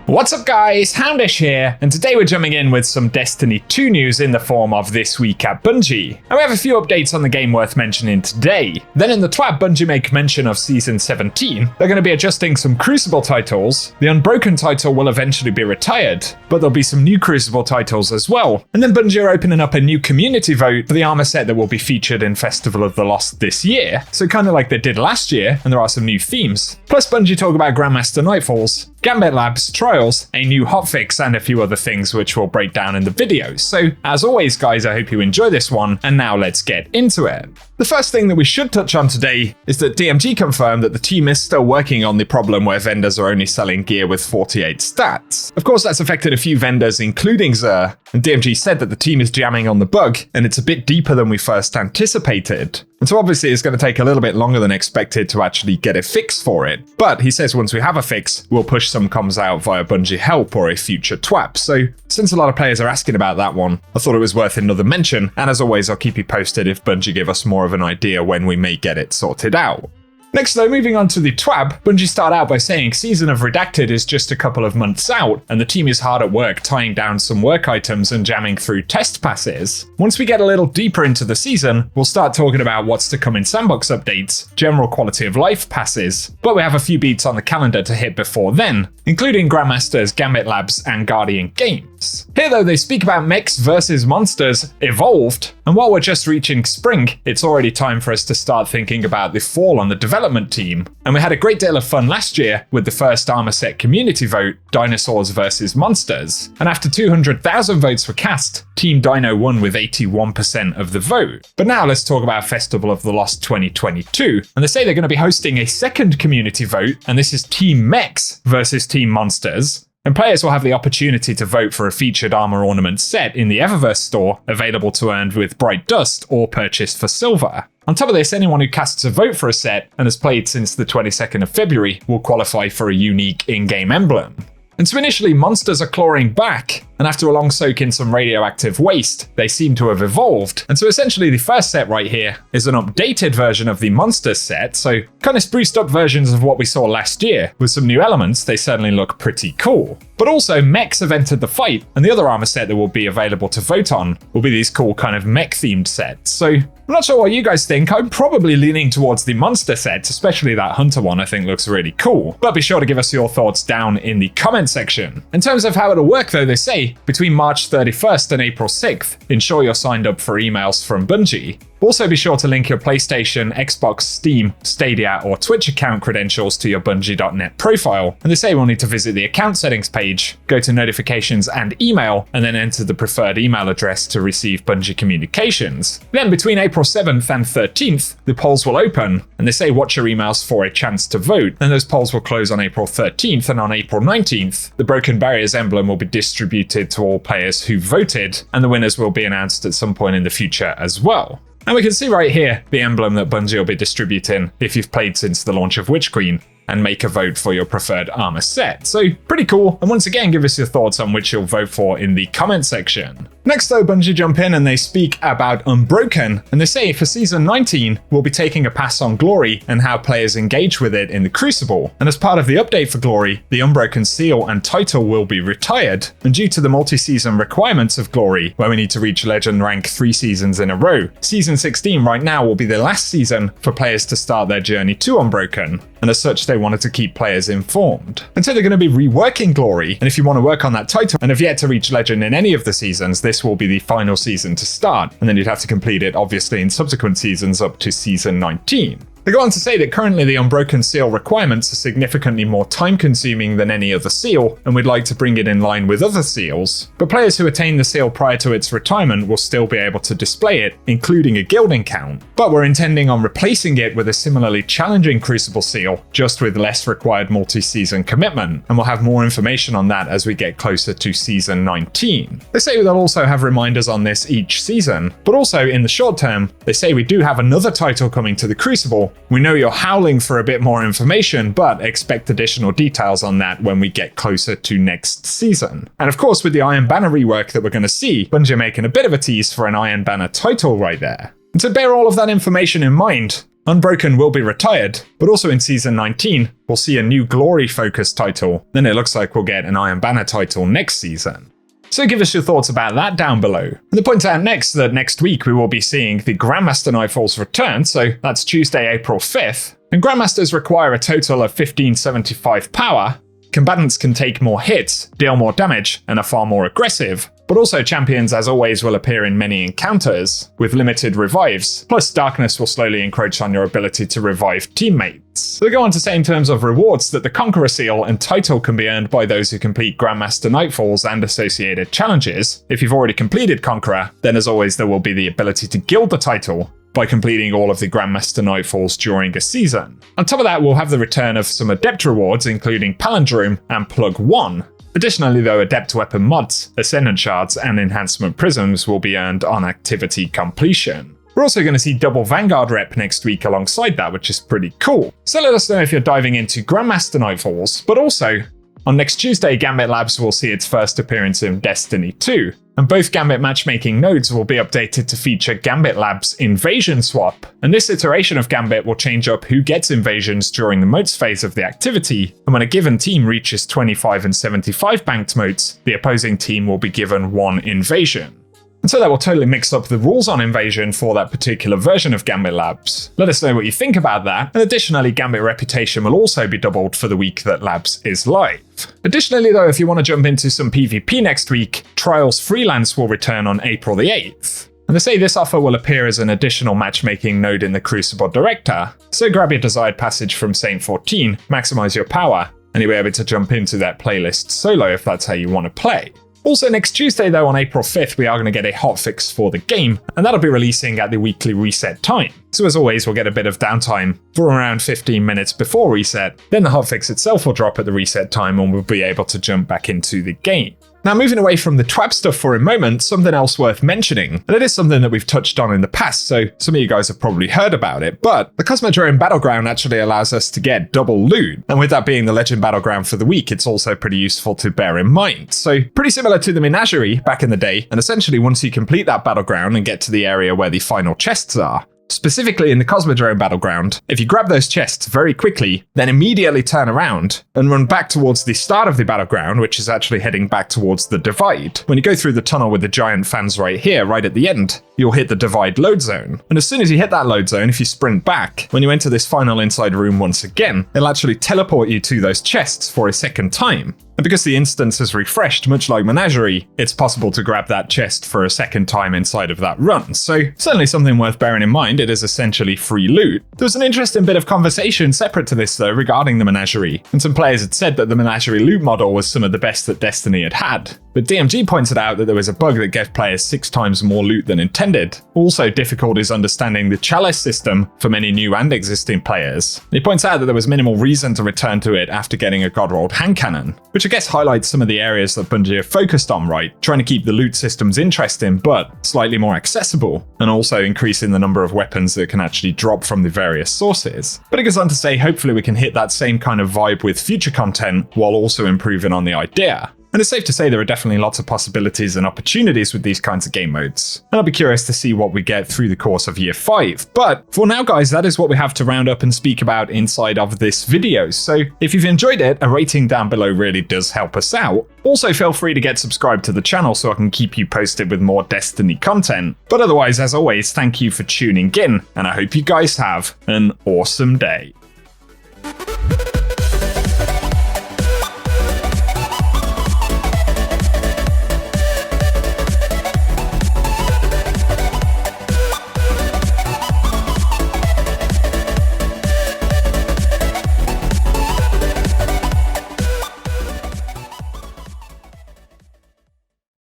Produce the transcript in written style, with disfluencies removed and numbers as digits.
What's up guys, Houndish here, and today we're jumping in with some Destiny 2 news in the form of This Week at Bungie. And we have a few updates on the game worth mentioning today. Then in the twab, Bungie make mention of Season 17. They're going to be adjusting some Crucible titles. The Unbroken title will eventually be retired, but there'll be some new Crucible titles as well. And then Bungie are opening up a new community vote for the armor set that will be featured in Festival of the Lost this year. So kind of like they did last year, and there are some new themes. Plus Bungie talk about Grandmaster Nightfalls, Gambit Labs, Trials, a new hotfix, and a few other things which we'll break down in the video. So, as always guys, I hope you enjoy this one, and now let's get into it. The first thing that we should touch on today is that DMG confirmed that the team is still working on the problem where vendors are only selling gear with 48 stats. Of course, that's affected a few vendors, including Xur, and DMG said that the team is jamming on the bug, and it's a bit deeper than we first anticipated. And so obviously it's going to take a little bit longer than expected to actually get a fix for it. But he says once we have a fix, we'll push some comms out via Bungie Help or a future twap. So since a lot of players are asking about that one, I thought it was worth another mention. And as always, I'll keep you posted if Bungie give us more of an idea when we may get it sorted out. Next though, moving on to the twab, Bungie start out by saying Season of Redacted is just a couple of months out, and the team is hard at work tying down some work items and jamming through test passes. Once we get a little deeper into the season, we'll start talking about what's to come in sandbox updates, general quality of life passes, but we have a few beats on the calendar to hit before then, including Grandmasters, Gambit Labs, and Guardian Games. Here though, they speak about mechs versus monsters evolved, and while we're just reaching spring, it's already time for us to start thinking about the fall on the development team. And we had a great deal of fun last year with the first armor set community vote, Dinosaurs versus Monsters. And after 200,000 votes were cast, Team Dino won with 81% of the vote. But now let's talk about Festival of the Lost 2022. And they say they're going to be hosting a second community vote, and this is Team Mechs versus Team Monsters. And players will have the opportunity to vote for a featured armor ornament set in the Eververse store, available to earn with Bright Dust or purchased for silver. On top of this, anyone who casts a vote for a set and has played since the 22nd of February will qualify for a unique in-game emblem. And so initially, monsters are clawing back, and after a long soak in some radioactive waste, they seem to have evolved. And so essentially the first set right here is an updated version of the monsters set, so kind of spruced up versions of what we saw last year. With some new elements, they certainly look pretty cool. But also, mechs have entered the fight, and the other armor set that will be available to vote on will be these cool kind of mech-themed sets. So I'm not sure what you guys think. I'm probably leaning towards the monster set, especially that hunter one I think looks really cool. But be sure to give us your thoughts down in the comment section. In terms of how it'll work though, they say, between March 31st and April 6th, ensure you're signed up for emails from Bungie. Also be sure to link your PlayStation, Xbox, Steam, Stadia, or Twitch account credentials to your Bungie.net profile. And they say we'll need to visit the account settings page, go to notifications and email, and then enter the preferred email address to receive Bungie communications. Then between April 7th and 13th, the polls will open, and they say watch your emails for a chance to vote. And those polls will close on April 13th, and on April 19th, the Broken Barriers emblem will be distributed to all players who voted, and the winners will be announced at some point in the future as well. And we can see right here the emblem that Bungie will be distributing if you've played since the launch of Witch Queen, and make a vote for your preferred armor set. So pretty cool, and once again give us your thoughts on which you'll vote for in the comment section. Next though, Bungie jump in and they speak about Unbroken, and they say for Season 19, we'll be taking a pass on Glory and how players engage with it in the Crucible. And as part of the update for Glory, the Unbroken seal and title will be retired, and due to the multi-season requirements of Glory, where we need to reach Legend rank 3 seasons in a row, Season 16 right now will be the last season for players to start their journey to Unbroken, and as such they wanted to keep players informed. And so they're going to be reworking Glory, and if you want to work on that title and have yet to reach Legend in any of the seasons, this will be the final season to start, and then you'd have to complete it obviously in subsequent seasons up to Season 19. They go on to say that currently the Unbroken seal requirements are significantly more time-consuming than any other seal, and we'd like to bring it in line with other seals. But players who attain the seal prior to its retirement will still be able to display it, including a gilding count. But we're intending on replacing it with a similarly challenging Crucible seal, just with less required multi-season commitment, and we'll have more information on that as we get closer to Season 19. They say they'll also have reminders on this each season, but also in the short term, they say we do have another title coming to the Crucible. We know you're howling for a bit more information, but expect additional details on that when we get closer to next season. And of course, with the Iron Banner rework that we're going to see, Bungie are making a bit of a tease for an Iron Banner title right there. And to bear all of that information in mind, Unbroken will be retired, but also in Season 19, we'll see a new glory-focused title. Then it looks like we'll get an Iron Banner title next season. So give us your thoughts about that down below. And to point out next that next week we will be seeing the Grandmaster Nightfalls return, so that's Tuesday, April 5th. And Grandmasters require a total of 1575 power. Combatants can take more hits, deal more damage, and are far more aggressive. But also champions, as always, will appear in many encounters, with limited revives, plus darkness will slowly encroach on your ability to revive teammates. So they go on to say in terms of rewards that the Conqueror Seal and title can be earned by those who complete Grandmaster Nightfalls and associated challenges. If you've already completed Conqueror, then as always there will be the ability to gild the title by completing all of the Grandmaster Nightfalls during a season. On top of that, we'll have the return of some Adept rewards, including Palindrome and Plug 1. Additionally though, Adept weapon mods, Ascendant shards, and Enhancement prisms will be earned on activity completion. We're also going to see double Vanguard rep next week alongside that, which is pretty cool. So let us know if you're diving into Grandmaster Nightfalls, but also, on next Tuesday, Gambit Labs will see its first appearance in Destiny 2, and both Gambit matchmaking nodes will be updated to feature Gambit Labs Invasion Swap. And this iteration of Gambit will change up who gets invasions during the moats phase of the activity, and when a given team reaches 25 and 75 banked moats, the opposing team will be given 1 invasion. And so that will totally mix up the rules on invasion for that particular version of Gambit Labs. Let us know what you think about that, and additionally Gambit reputation will also be doubled for the week that Labs is live. Additionally though, if you want to jump into some PvP next week, Trials Freelance will return on April the 8th. And they say this offer will appear as an additional matchmaking node in the Crucible Director, so grab your desired passage from Saint 14, maximize your power, and you'll be able to jump into that playlist solo if that's how you want to play. Also next Tuesday though, on April 5th, we are going to get a hotfix for the game, and that'll be releasing at the weekly reset time. So as always, we'll get a bit of downtime for around 15 minutes before reset, then the hotfix itself will drop at the reset time and we'll be able to jump back into the game. Now moving away from the TWAB stuff for a moment, something else worth mentioning, and it is something that we've touched on in the past, so some of you guys have probably heard about it, but the Cosmodrome Battleground actually allows us to get double loot, and with that being the Legend Battleground for the week, it's also pretty useful to bear in mind. So pretty similar to the Menagerie back in the day, and essentially once you complete that battleground and get to the area where the final chests are, specifically in the Cosmodrome Battleground, if you grab those chests very quickly, then immediately turn around and run back towards the start of the battleground, which is actually heading back towards the Divide. When you go through the tunnel with the giant fans right here, right at the end, you'll hit the Divide load zone. And as soon as you hit that load zone, if you sprint back, when you enter this final inside room once again, it'll actually teleport you to those chests for a second time. And because the instance is refreshed, much like Menagerie, it's possible to grab that chest for a second time inside of that run. So certainly something worth bearing in mind, it is essentially free loot. There was an interesting bit of conversation separate to this though regarding the Menagerie, and some players had said that the Menagerie loot model was some of the best that Destiny had had. But DMG pointed out that there was a bug that gave players 6 times more loot than intended. Also difficult is understanding the chalice system for many new and existing players. He points out that there was minimal reason to return to it after getting a God-rolled hand cannon, which I guess highlights some of the areas that Bungie have focused on, right? Trying to keep the loot systems interesting, but slightly more accessible, and also increasing the number of weapons that can actually drop from the various sources. But it goes on to say hopefully we can hit that same kind of vibe with future content while also improving on the idea. And it's safe to say there are definitely lots of possibilities and opportunities with these kinds of game modes. And I'll be curious to see what we get through the course of Year 5. But for now guys, that is what we have to round up and speak about inside of this video. So if you've enjoyed it, a rating down below really does help us out. Also feel free to get subscribed to the channel so I can keep you posted with more Destiny content. But otherwise, as always, thank you for tuning in, and I hope you guys have an awesome day.